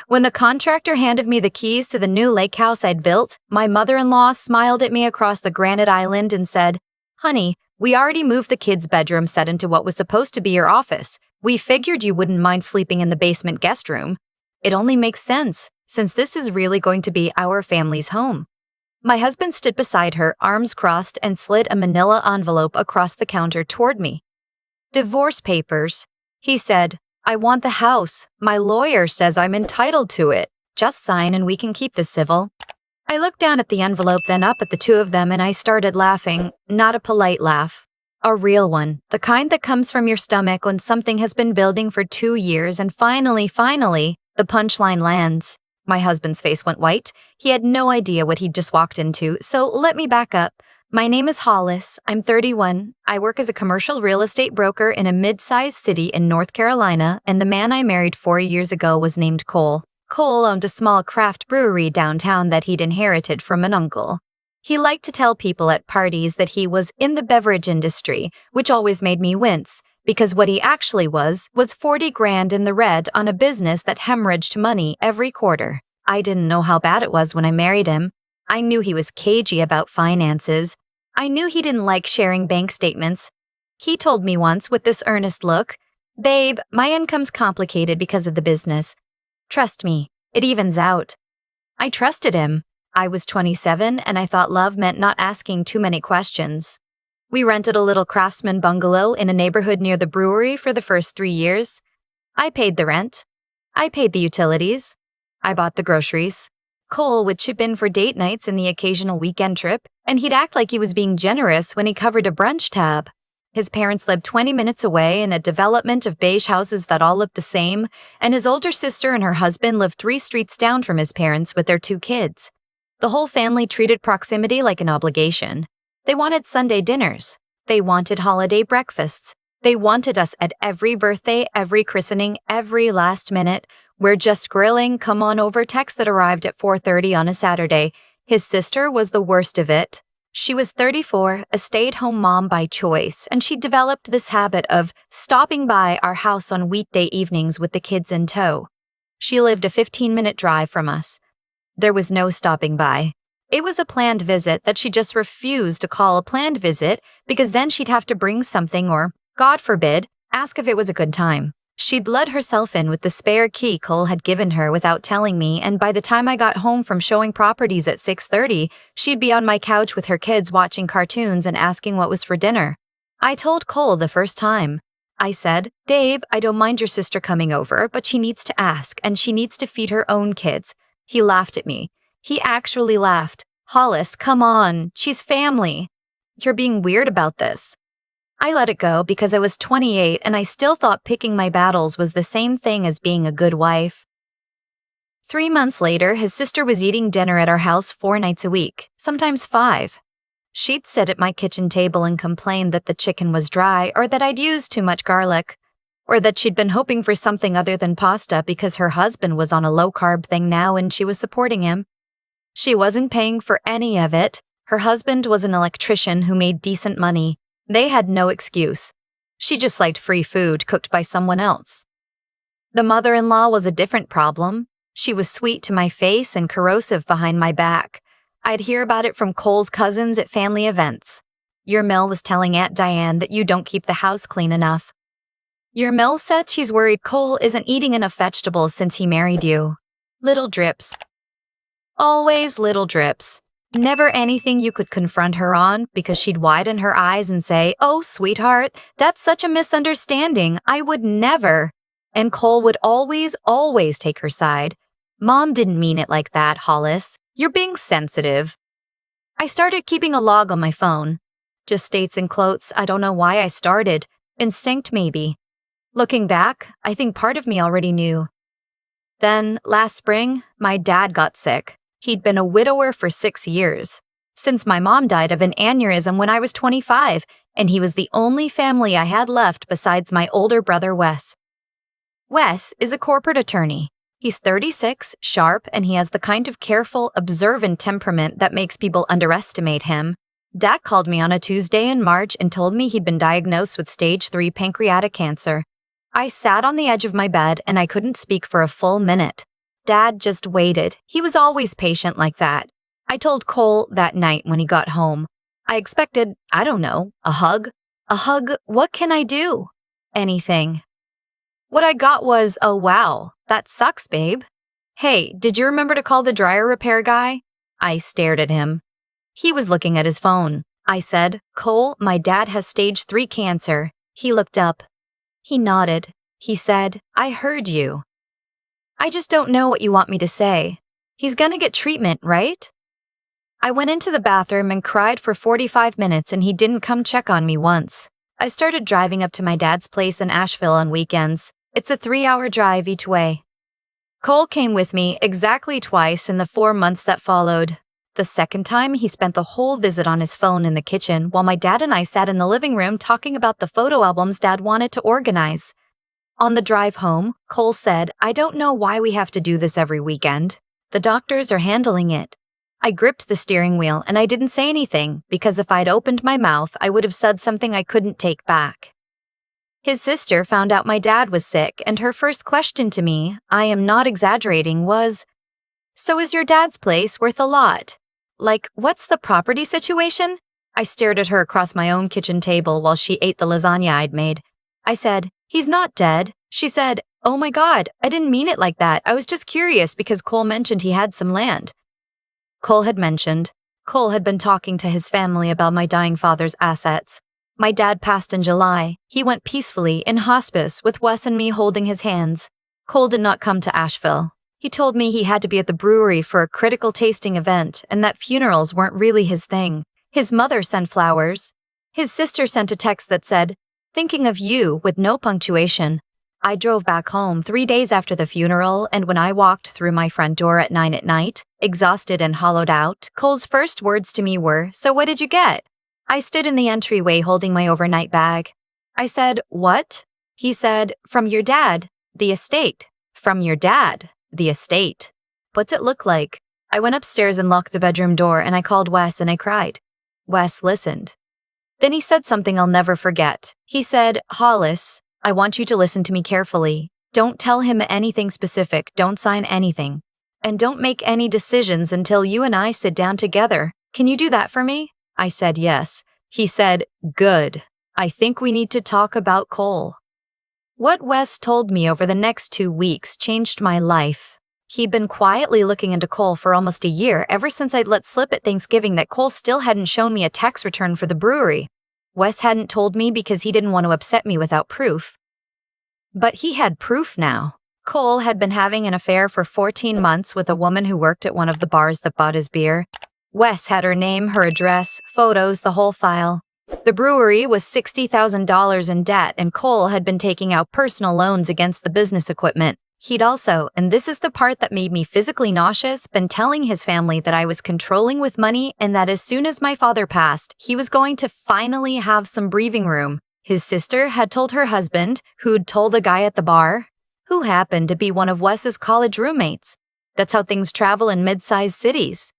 When the contractor handed me the keys to the new lake house I'd built, my mother-in-law smiled at me across the granite island and said, "Honey, we already moved the kids' bedroom set into what was supposed to be your office. We figured you wouldn't mind sleeping in the basement guest room. It only makes sense, since this is really going to be our family's home." My husband stood beside her, arms crossed, and slid a manila envelope across the counter toward me. "Divorce papers," he said. "I want the house. My lawyer says I'm entitled to it. Just sign and we can keep the civil." I looked down at the envelope, then up at the two of them, and I started laughing. Not a polite laugh. A real one. The kind that comes from your stomach when something has been building for 2 years and finally, the punchline lands. My husband's face went white. He had no idea what he'd just walked into, so let me back up. My name is Hollis. I'm 31. I work as a commercial real estate broker in a mid-sized city in North Carolina, and the man I married 4 years ago was named Cole. Cole owned a small craft brewery downtown that he'd inherited from an uncle. He liked to tell people at parties that he was in the beverage industry, which always made me wince, because what he actually was 40 grand in the red on a business that hemorrhaged money every quarter. I didn't know how bad it was when I married him. I knew he was cagey about finances. I knew he didn't like sharing bank statements. He told me once with this earnest look, "Babe, my income's complicated because of the business. Trust me, it evens out." I trusted him. I was 27 and I thought love meant not asking too many questions. We rented a little craftsman bungalow in a neighborhood near the brewery for the first 3 years. I paid the rent. I paid the utilities. I bought the groceries. Cole would chip in for date nights and the occasional weekend trip, and he'd act like he was being generous when he covered a brunch tab. His parents lived 20 minutes away in a development of beige houses that all looked the same, and his older sister and her husband lived 3 streets down from his parents with their 2 kids. The whole family treated proximity like an obligation. They wanted Sunday dinners. They wanted holiday breakfasts. They wanted us at every birthday, every christening, every last minute. "We're just grilling, come on over" text that arrived at 4:30 on a Saturday. His sister was the worst of it. She was 34, a stay-at-home mom by choice, and she developed this habit of stopping by our house on weekday evenings with the kids in tow. She lived a 15-minute drive from us. There was no stopping by. It was a planned visit that she just refused to call a planned visit because then she'd have to bring something or, God forbid, ask if it was a good time. She'd let herself in with the spare key Cole had given her without telling me, and by the time I got home from showing properties at 6:30, she'd be on my couch with her kids watching cartoons and asking what was for dinner. I told Cole the first time. I said, "Dave, I don't mind your sister coming over, but she needs to ask, and she needs to feed her own kids." He laughed at me. He actually laughed. "Hollis, come on, she's family. You're being weird about this." I let it go because I was 28 and I still thought picking my battles was the same thing as being a good wife. 3 months later, his sister was eating dinner at our house 4 nights a week, sometimes 5. She'd sit at my kitchen table and complain that the chicken was dry or that I'd used too much garlic, or that she'd been hoping for something other than pasta because her husband was on a low-carb thing now and she was supporting him. She wasn't paying for any of it. Her husband was an electrician who made decent money. They had no excuse. She just liked free food cooked by someone else. The mother-in-law was a different problem. She was sweet to my face and corrosive behind my back. I'd hear about it from Cole's cousins at family events. "Your Mel was telling Aunt Diane that you don't keep the house clean enough." "Your Mel said she's worried Cole isn't eating enough vegetables since he married you." Little drips. Always little drips. Never anything you could confront her on because she'd widen her eyes and say, "Oh, sweetheart, that's such a misunderstanding. I would never." And Cole would always take her side. "Mom didn't mean it like that, Hollis. You're being sensitive." I started keeping a log on my phone. Just states and quotes. I don't know why I started. Instinct, maybe. Looking back, I think part of me already knew. Then, last spring, my dad got sick. He'd been a widower for 6 years, since my mom died of an aneurysm when I was 25, and he was the only family I had left besides my older brother, Wes. Wes is a corporate attorney. He's 36, sharp, and he has the kind of careful, observant temperament that makes people underestimate him. Dad called me on a Tuesday in March and told me he'd been diagnosed with stage 3 pancreatic cancer. I sat on the edge of my bed and I couldn't speak for a full minute. Dad just waited. He was always patient like that. I told Cole that night when he got home. I expected, I don't know, a hug. A hug, what can I do? Anything. What I got was, oh wow, that sucks, babe. Hey, did you remember to call the dryer repair guy? I stared at him. He was looking at his phone. I said, Cole, my dad has stage 3 cancer. He looked up. He nodded. He said, I heard you. I just don't know what you want me to say. He's gonna get treatment, right? I went into the bathroom and cried for 45 minutes and he didn't come check on me once. I started driving up to my dad's place in Asheville on weekends. It's a 3-hour drive each way. Cole came with me exactly twice in the 4 months that followed. The second time, he spent the whole visit on his phone in the kitchen while my dad and I sat in the living room talking about the photo albums Dad wanted to organize. On the drive home, Cole said, I don't know why we have to do this every weekend. The doctors are handling it. I gripped the steering wheel and I didn't say anything because if I'd opened my mouth, I would have said something I couldn't take back. His sister found out my dad was sick and her first question to me, I am not exaggerating, was, so is your dad's place worth a lot? Like, what's the property situation? I stared at her across my own kitchen table while she ate the lasagna I'd made. I said, he's not dead. She said, oh my God, I didn't mean it like that. I was just curious because Cole mentioned he had some land. Cole had been talking to his family about my dying father's assets. My dad passed in July. He went peacefully in hospice with Wes and me holding his hands. Cole did not come to Asheville. He told me he had to be at the brewery for a critical tasting event and that funerals weren't really his thing. His mother sent flowers. His sister sent a text that said, thinking of you, with no punctuation. I drove back home 3 days after the funeral, and when I walked through my front door at 9 at night, exhausted and hollowed out, Cole's first words to me were, so what did you get? I stood in the entryway holding my overnight bag. I said, what? He said, from your dad, the estate. From your dad. The estate. What's it look like? I went upstairs and locked the bedroom door and I called Wes and I cried. Wes listened. Then he said something I'll never forget. He said, Hollis, I want you to listen to me carefully. Don't tell him anything specific. Don't sign anything. And don't make any decisions until you and I sit down together. Can you do that for me? I said yes. He said, good. I think we need to talk about Cole. What Wes told me over the next 2 weeks changed my life. He'd been quietly looking into Cole for almost a year, ever since I'd let slip at Thanksgiving that Cole still hadn't shown me a tax return for the brewery. Wes hadn't told me because he didn't want to upset me without proof. But he had proof now. Cole had been having an affair for 14 months with a woman who worked at one of the bars that bought his beer. Wes had her name, her address, photos, the whole file. The brewery was $60,000 in debt, and Cole had been taking out personal loans against the business equipment. He'd also, and this is the part that made me physically nauseous, been telling his family that I was controlling with money and that as soon as my father passed, he was going to finally have some breathing room. His sister had told her husband, who'd told a guy at the bar, who happened to be one of Wes's college roommates. That's how things travel in mid-sized cities.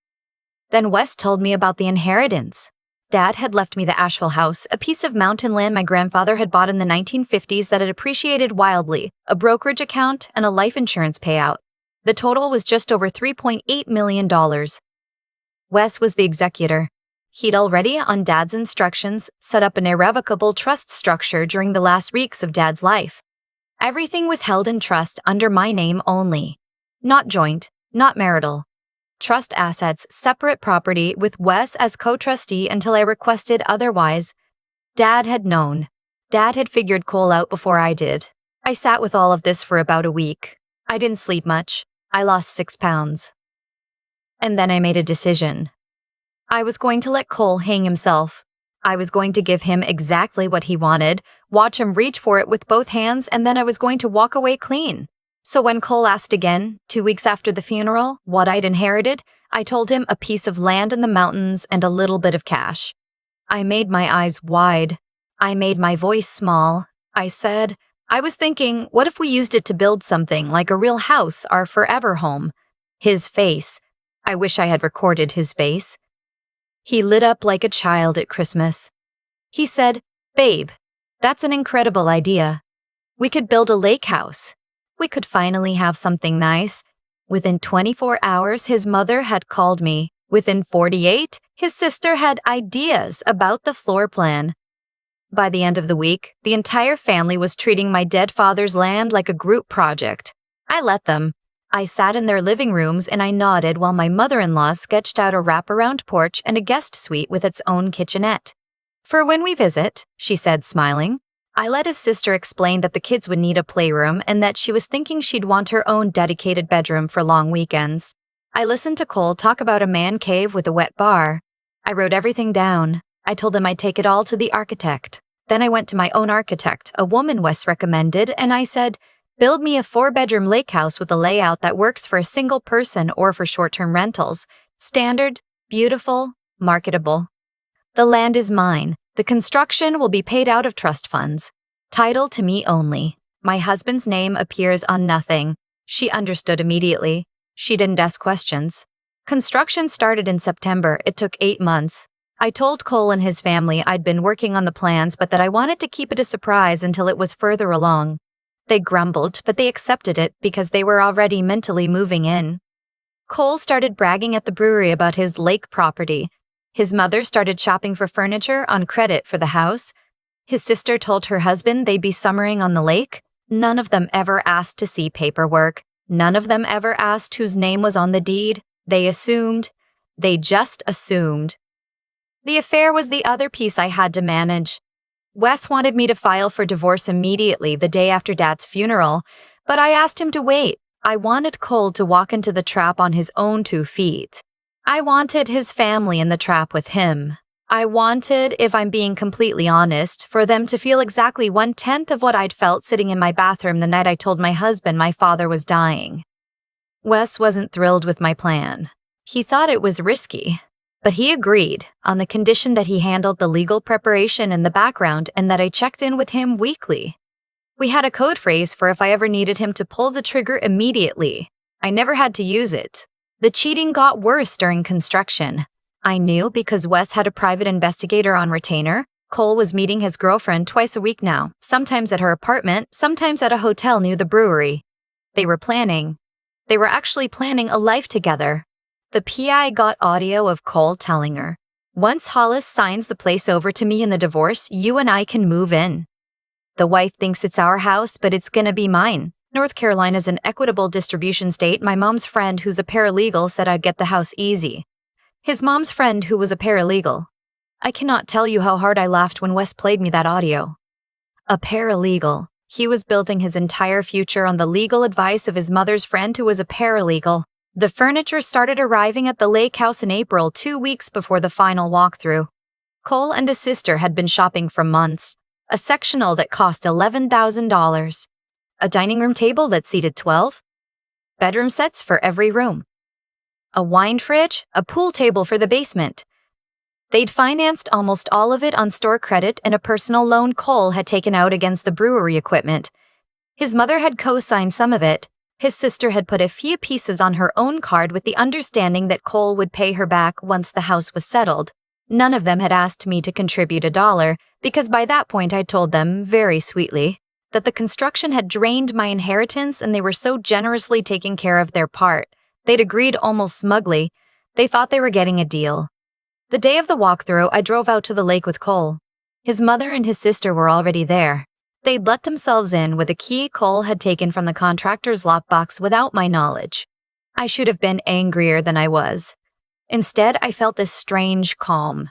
Then Wes told me about the inheritance. Dad had left me the Asheville house, a piece of mountain land my grandfather had bought in the 1950s that had appreciated wildly, a brokerage account, and a life insurance payout. The total was just over $3.8 million. Wes was the executor. He'd already, on Dad's instructions, set up an irrevocable trust structure during the last weeks of Dad's life. Everything was held in trust under my name only. Not joint, not marital. Trust assets, separate property with Wes as co-trustee until I requested otherwise. Dad had known. Dad had figured Cole out before I did. I sat with all of this for about a week. I didn't sleep much. I lost 6 pounds. And then I made a decision. I was going to let Cole hang himself. I was going to give him exactly what he wanted, watch him reach for it with both hands, and then I was going to walk away clean. So when Cole asked again, 2 weeks after the funeral, what I'd inherited, I told him a piece of land in the mountains and a little bit of cash. I made my eyes wide. I made my voice small. I said, I was thinking, what if we used it to build something like a real house, our forever home? His face. I wish I had recorded his face. He lit up like a child at Christmas. He said, Babe, that's an incredible idea. We could build a lake house. We could finally have something nice. Within 24 hours, his mother had called me. Within 48, his sister had ideas about the floor plan. By the end of the week, the entire family was treating my dead father's land like a group project. I let them. I sat in their living rooms and I nodded while my mother-in-law sketched out a wraparound porch and a guest suite with its own kitchenette. For when we visit, she said, smiling. I let his sister explain that the kids would need a playroom and that she was thinking she'd want her own dedicated bedroom for long weekends. I listened to Cole talk about a man cave with a wet bar. I wrote everything down. I told him I'd take it all to the architect. Then I went to my own architect, a woman Wes recommended, and I said, build me a 4-bedroom lake house with a layout that works for a single person or for short-term rentals. Standard, beautiful, marketable. The land is mine. The construction will be paid out of trust funds. Title to me only. My husband's name appears on nothing. She understood immediately. She didn't ask questions. Construction started in September. It took 8 months. I told Cole and his family I'd been working on the plans, but that I wanted to keep it a surprise until it was further along. They grumbled, but they accepted it because they were already mentally moving in. Cole started bragging at the brewery about his lake property. His mother started shopping for furniture on credit for the house. His sister told her husband they'd be summering on the lake. None of them ever asked to see paperwork. None of them ever asked whose name was on the deed. They assumed. They just assumed. The affair was the other piece I had to manage. Wes wanted me to file for divorce immediately the day after Dad's funeral, but I asked him to wait. I wanted Cole to walk into the trap on his own 2 feet. I wanted his family in the trap with him. I wanted, if I'm being completely honest, for them to feel exactly 1/10 of what I'd felt sitting in my bathroom the night I told my husband my father was dying. Wes wasn't thrilled with my plan. He thought it was risky, but he agreed on the condition that he handled the legal preparation in the background and that I checked in with him weekly. We had a code phrase for if I ever needed him to pull the trigger immediately. I never had to use it. The cheating got worse during construction. I knew because Wes had a private investigator on retainer. Cole was meeting his girlfriend twice a week now, sometimes at her apartment, sometimes at a hotel near the brewery. They were actually planning a life together. The PI got audio of Cole telling her, once Hollis signs the place over to me in the divorce, you and I can move in. The wife thinks it's our house, but it's gonna be mine. North Carolina's an equitable distribution state. My mom's friend, who's a paralegal, said I'd get the house easy. His mom's friend, who was a paralegal. I cannot tell you how hard I laughed when Wes played me that audio. A paralegal. He was building his entire future on the legal advice of his mother's friend, who was a paralegal. The furniture started arriving at the lake house in April, 2 weeks before the final walkthrough. Cole and his sister had been shopping for months. A sectional that cost $11,000. A dining room table that seated 12. Bedroom sets for every room. A wine fridge, a pool table for the basement. They'd financed almost all of it on store credit and a personal loan Cole had taken out against the brewery equipment. His mother had co-signed some of it. His sister had put a few pieces on her own card with the understanding that Cole would pay her back once the house was settled. None of them had asked me to contribute $1 because by that point I told them, very sweetly, that the construction had drained my inheritance and they were so generously taking care of their part. They'd agreed almost smugly. They thought they were getting a deal. The day of the walkthrough, I drove out to the lake with Cole. His mother and his sister were already there. They'd let themselves in with a key Cole had taken from the contractor's lockbox without my knowledge. I should have been angrier than I was. Instead, I felt this strange calm.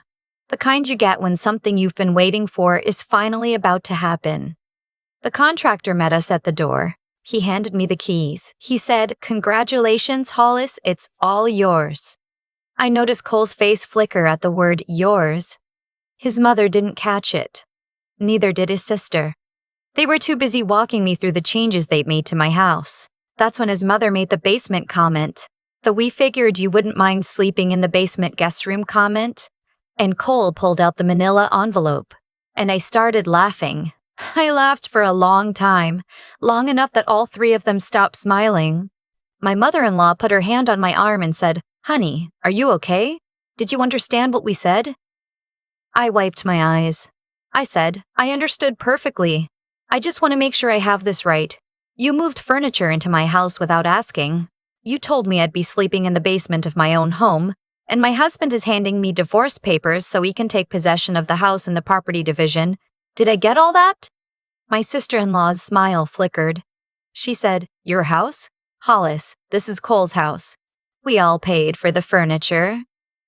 The kind you get when something you've been waiting for is finally about to happen. The contractor met us at the door. He handed me the keys. He said, "Congratulations, Hollis, it's all yours." I noticed Cole's face flicker at the word yours. His mother didn't catch it. Neither did his sister. They were too busy walking me through the changes they'd made to my house. That's when his mother made the basement comment. The "we figured you wouldn't mind sleeping in the basement guest room" comment. And Cole pulled out the manila envelope. And I started laughing. I laughed for a long time, long enough that all 3 of them stopped smiling. My mother-in-law put her hand on my arm and said, "Honey, are you okay? Did you understand what we said?" I wiped my eyes. I said, "I understood perfectly." I just want to make sure I have this right. You moved furniture into my house without asking. You told me I'd be sleeping in the basement of my own home, and my husband is handing me divorce papers so he can take possession of the house in the property division. Did I get all that? My sister-in-law's smile flickered. She said, Your house? Hollis, this is Cole's house. We all paid for the furniture.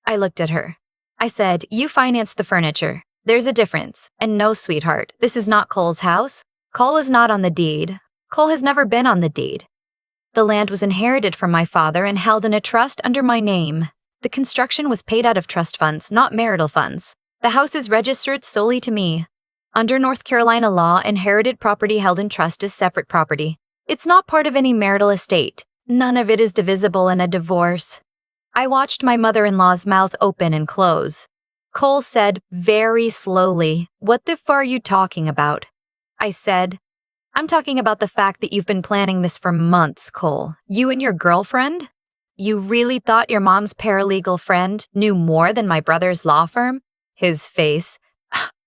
I looked at her. I said, You financed the furniture. There's a difference. And no, sweetheart, this is not Cole's house. Cole is not on the deed. Cole has never been on the deed. The land was inherited from my father and held in a trust under my name. The construction was paid out of trust funds, not marital funds. The house is registered solely to me. Under North Carolina law, inherited property held in trust is separate property. It's not part of any marital estate. None of it is divisible in a divorce. I watched my mother-in-law's mouth open and close. Cole said very slowly, What the f are you talking about? I said, I'm talking about the fact that you've been planning this for months, Cole. You and your girlfriend? You really thought your mom's paralegal friend knew more than my brother's law firm? His face.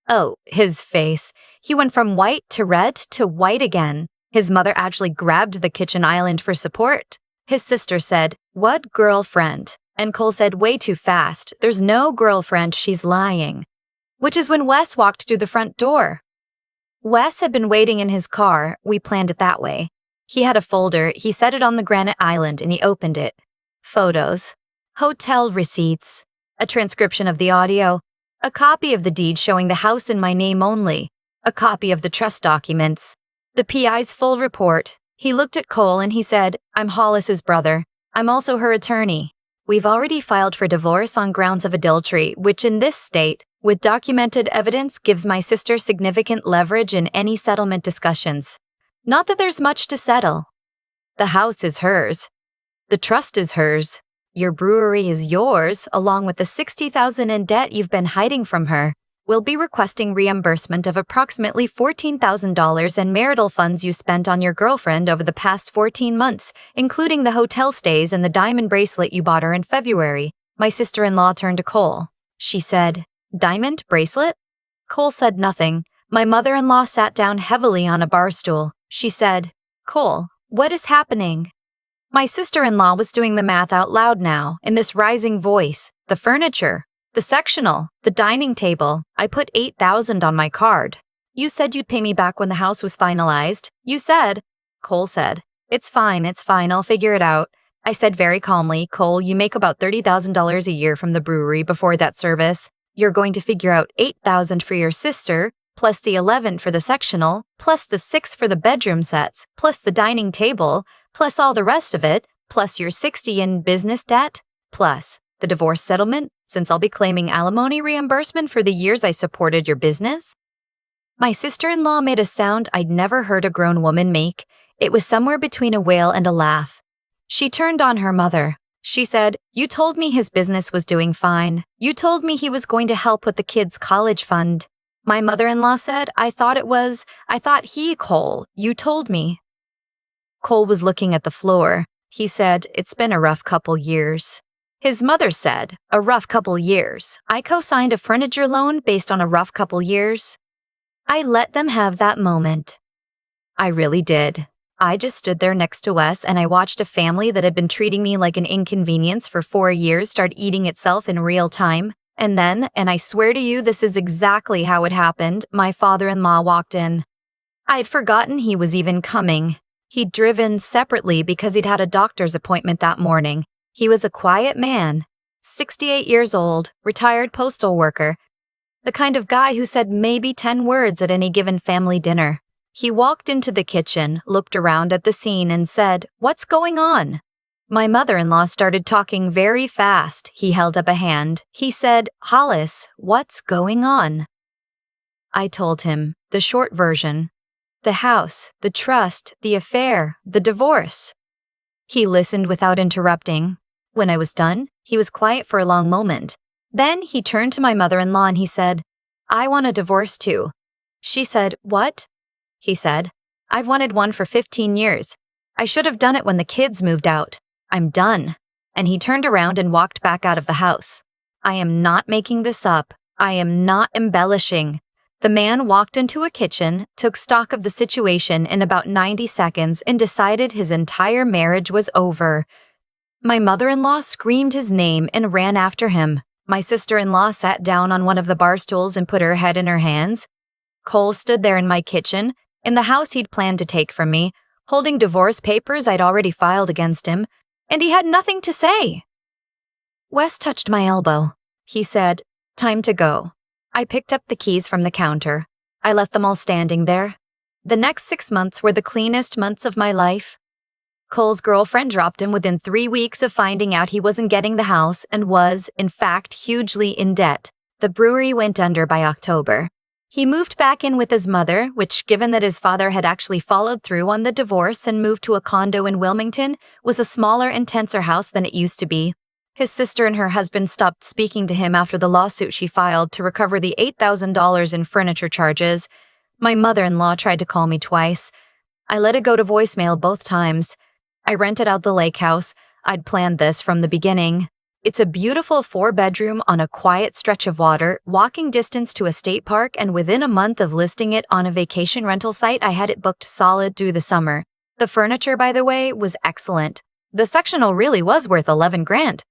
Oh, his face. He went from white to red to white again. His mother actually grabbed the kitchen island for support. His sister said, What girlfriend? And Cole said way too fast, There's no girlfriend, she's lying. Which is when Wes walked through the front door. Wes had been waiting in his car. We planned it that way. He had a folder, he set it on the granite island, and he opened it. Photos. Hotel receipts. A transcription of the audio. A copy of the deed showing the house in my name only. A copy of the trust documents. The PI's full report. He looked at Cole and he said, I'm Hollis's brother. I'm also her attorney. We've already filed for divorce on grounds of adultery, which in this state, with documented evidence, gives my sister significant leverage in any settlement discussions. Not that there's much to settle. The house is hers. The trust is hers. Your brewery is yours, along with the $60,000 in debt you've been hiding from her. We'll be requesting reimbursement of approximately $14,000 in marital funds you spent on your girlfriend over the past 14 months, including the hotel stays and the diamond bracelet you bought her in February. My sister-in-law turned to Cole. She said, Diamond bracelet? Cole said nothing. My mother-in-law sat down heavily on a bar stool. She said, Cole, what is happening? My sister-in-law was doing the math out loud now, in this rising voice. The furniture. The sectional, the dining table. I put $8,000 on my card. You said you'd pay me back when the house was finalized. You said. Cole said, It's fine, I'll figure it out. I said very calmly, Cole, you make about $30,000 a year from the brewery before that service. You're going to figure out $8,000 for your sister, plus the $11,000 for the sectional, plus the $6,000 for the bedroom sets, plus the dining table, plus all the rest of it, plus your $60,000 in business debt, plus the divorce settlement, since I'll be claiming alimony reimbursement for the years I supported your business. My sister-in-law made a sound I'd never heard a grown woman make. It was somewhere between a wail and a laugh. She turned on her mother. She said, You told me his business was doing fine. You told me he was going to help with the kids' college fund. My mother-in-law said, I thought he, Cole. You told me. Cole was looking at the floor. He said, It's been a rough couple years. His mother said, A rough couple years. I co-signed a furniture loan based on a rough couple years. I let them have that moment. I really did. I just stood there next to Wes and I watched a family that had been treating me like an inconvenience for 4 years start eating itself in real time. And then, and I swear to you this is exactly how it happened, my father-in-law walked in. I'd forgotten he was even coming. He'd driven separately because he'd had a doctor's appointment that morning. He was a quiet man, 68 years old, retired postal worker, the kind of guy who said maybe 10 words at any given family dinner. He walked into the kitchen, looked around at the scene and said, What's going on? My mother-in-law started talking very fast. He held up a hand. He said, Hollis, what's going on? I told him, the short version. The house, the trust, the affair, the divorce. He listened without interrupting. When I was done, he was quiet for a long moment. Then he turned to my mother-in-law and he said, I want a divorce too. She said, What? He said, I've wanted one for 15 years. I should have done it when the kids moved out. I'm done. And he turned around and walked back out of the house. I am not making this up. I am not embellishing. The man walked into a kitchen, took stock of the situation in about 90 seconds, and decided his entire marriage was over. My mother-in-law screamed his name and ran after him. My sister-in-law sat down on one of the bar stools and put her head in her hands. Cole stood there in my kitchen, in the house he'd planned to take from me, holding divorce papers I'd already filed against him, and he had nothing to say. Wes touched my elbow. He said, "Time to go." I picked up the keys from the counter. I left them all standing there. The next 6 months were the cleanest months of my life. Cole's girlfriend dropped him within 3 weeks of finding out he wasn't getting the house and was, in fact, hugely in debt. The brewery went under by October. He moved back in with his mother, which, given that his father had actually followed through on the divorce and moved to a condo in Wilmington, was a smaller and tenser house than it used to be. His sister and her husband stopped speaking to him after the lawsuit she filed to recover the $8,000 in furniture charges. My mother-in-law tried to call me twice. I let it go to voicemail both times. I rented out the lake house. I'd planned this from the beginning. It's a beautiful 4-bedroom on a quiet stretch of water, walking distance to a state park, and within a month of listing it on a vacation rental site, I had it booked solid through the summer. The furniture, by the way, was excellent. The sectional really was worth $11,000.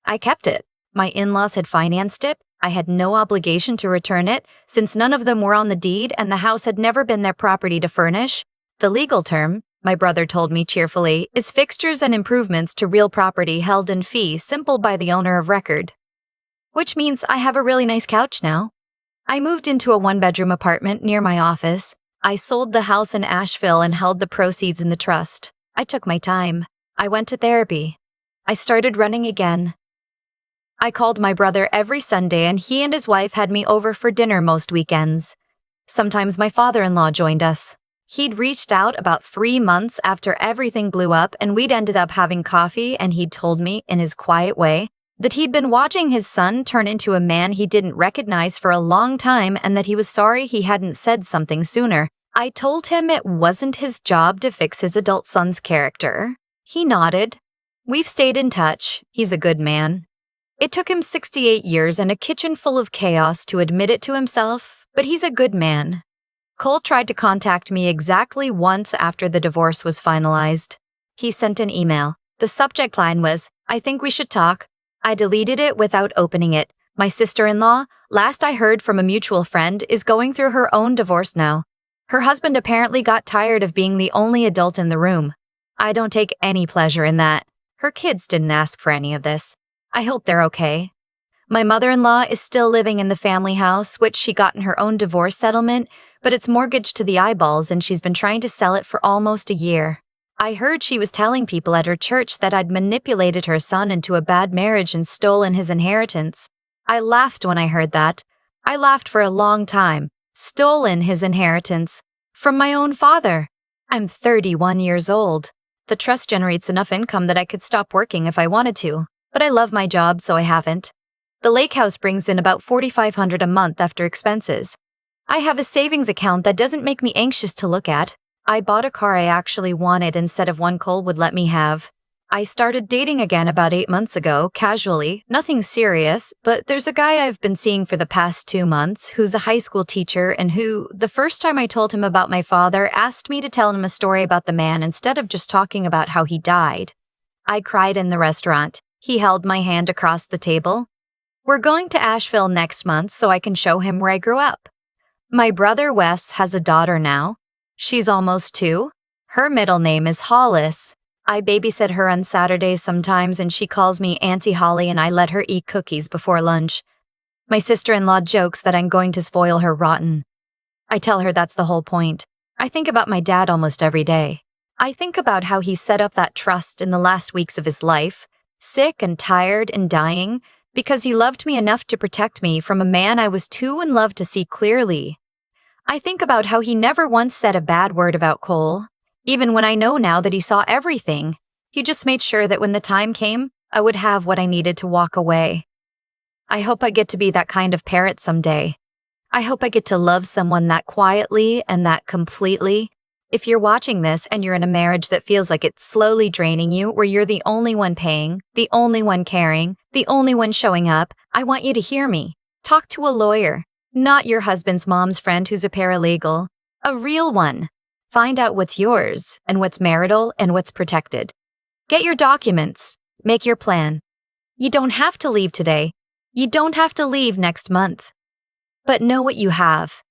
I kept it. My in-laws had financed it. I had no obligation to return it, since none of them were on the deed and the house had never been their property to furnish. The legal term, my brother told me cheerfully, is fixtures and improvements to real property held in fee simple by the owner of record. Which means I have a really nice couch now. I moved into a 1-bedroom apartment near my office. I sold the house in Asheville and held the proceeds in the trust. I took my time. I went to therapy. I started running again. I called my brother every Sunday and he and his wife had me over for dinner most weekends. Sometimes my father-in-law joined us. He'd reached out about 3 months after everything blew up and we'd ended up having coffee, and he'd told me, in his quiet way, that he'd been watching his son turn into a man he didn't recognize for a long time and that he was sorry he hadn't said something sooner. I told him it wasn't his job to fix his adult son's character. He nodded. We've stayed in touch. He's a good man. It took him 68 years and a kitchen full of chaos to admit it to himself, but he's a good man. Cole tried to contact me exactly once after the divorce was finalized. He sent an email. The subject line was, "I think we should talk." I deleted it without opening it. My sister-in-law, last I heard from a mutual friend, is going through her own divorce now. Her husband apparently got tired of being the only adult in the room. I don't take any pleasure in that. Her kids didn't ask for any of this. I hope they're okay. My mother-in-law is still living in the family house, which she got in her own divorce settlement, but it's mortgaged to the eyeballs and she's been trying to sell it for almost a year. I heard she was telling people at her church that I'd manipulated her son into a bad marriage and stolen his inheritance. I laughed when I heard that. I laughed for a long time. Stolen his inheritance. From my own father. I'm 31 years old. The trust generates enough income that I could stop working if I wanted to, but I love my job, so I haven't. The lake house brings in about $4,500 a month after expenses. I have a savings account that doesn't make me anxious to look at. I bought a car I actually wanted instead of one Cole would let me have. I started dating again about 8 months ago, casually, nothing serious, but there's a guy I've been seeing for the past 2 months who's a high school teacher and who, the first time I told him about my father, asked me to tell him a story about the man instead of just talking about how he died. I cried in the restaurant. He held my hand across the table. We're going to Asheville next month so I can show him where I grew up. My brother Wes has a daughter now. She's almost 2. Her middle name is Hollis. I babysit her on Saturdays sometimes and she calls me Auntie Holly and I let her eat cookies before lunch. My sister-in-law jokes that I'm going to spoil her rotten. I tell her that's the whole point. I think about my dad almost every day. I think about how he set up that trust in the last weeks of his life, sick and tired and dying, because he loved me enough to protect me from a man I was too in love to see clearly. I think about how he never once said a bad word about Cole, even when I know now that he saw everything. He just made sure that when the time came, I would have what I needed to walk away. I hope I get to be that kind of parent someday. I hope I get to love someone that quietly and that completely. If you're watching this and you're in a marriage that feels like it's slowly draining you, where you're the only one paying, the only one caring, the only one showing up, I want you to hear me. Talk to a lawyer. Not your husband's mom's friend who's a paralegal. A real one. Find out what's yours and what's marital and what's protected. Get your documents. Make your plan. You don't have to leave today. You don't have to leave next month. But know what you have.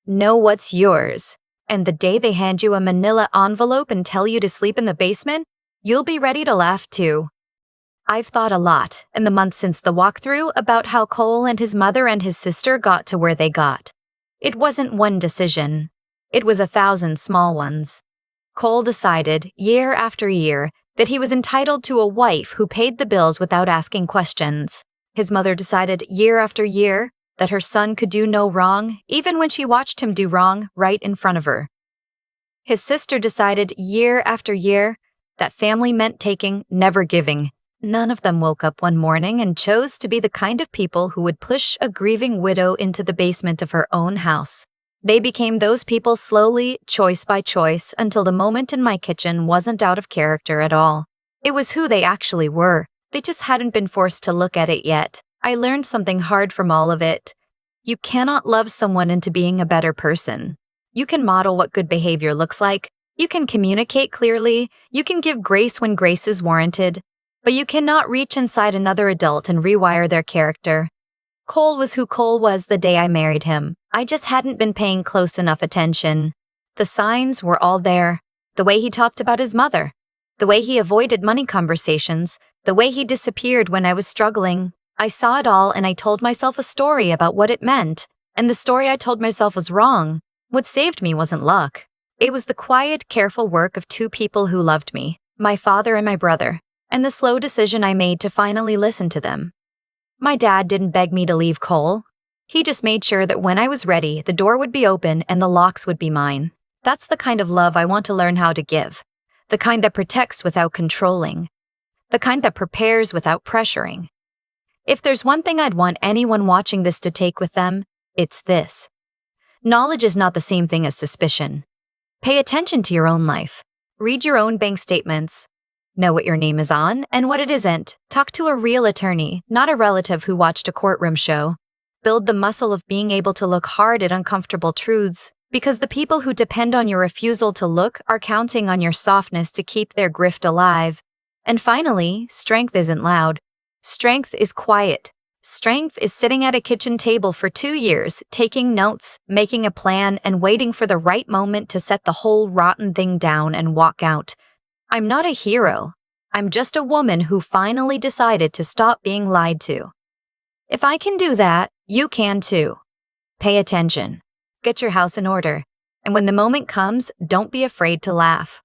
Know what's yours. And the day they hand you a manila envelope and tell you to sleep in the basement, you'll be ready to laugh too. I've thought a lot in the months since the walkthrough about how Cole and his mother and his sister got to where they got. It wasn't one decision. It was 1,000 small ones. Cole decided, year after year, that he was entitled to a wife who paid the bills without asking questions. His mother decided, year after year, that her son could do no wrong, even when she watched him do wrong right in front of her. His sister decided, year after year, that family meant taking, never giving. None of them woke up one morning and chose to be the kind of people who would push a grieving widow into the basement of her own house. They became those people slowly, choice by choice, until the moment in my kitchen wasn't out of character at all. It was who they actually were. They just hadn't been forced to look at it yet. I learned something hard from all of it. You cannot love someone into being a better person. You can model what good behavior looks like. You can communicate clearly. You can give grace when grace is warranted. But you cannot reach inside another adult and rewire their character. Cole was who Cole was the day I married him. I just hadn't been paying close enough attention. The signs were all there. The way he talked about his mother. The way he avoided money conversations. The way he disappeared when I was struggling. I saw it all and I told myself a story about what it meant. And the story I told myself was wrong. What saved me wasn't luck. It was the quiet, careful work of two people who loved me, my father and my brother, and the slow decision I made to finally listen to them. My dad didn't beg me to leave Cole. He just made sure that when I was ready, the door would be open and the locks would be mine. That's the kind of love I want to learn how to give. The kind that protects without controlling. The kind that prepares without pressuring. If there's one thing I'd want anyone watching this to take with them, it's this. Knowledge is not the same thing as suspicion. Pay attention to your own life. Read your own bank statements. Know what your name is on and what it isn't. Talk to a real attorney, not a relative who watched a courtroom show. Build the muscle of being able to look hard at uncomfortable truths, because the people who depend on your refusal to look are counting on your softness to keep their grift alive. And finally, strength isn't loud. Strength is quiet. Strength is sitting at a kitchen table for 2 years, taking notes, making a plan, and waiting for the right moment to set the whole rotten thing down and walk out. I'm not a hero. I'm just a woman who finally decided to stop being lied to. If I can do that, you can too. Pay attention. Get your house in order. And when the moment comes, don't be afraid to laugh.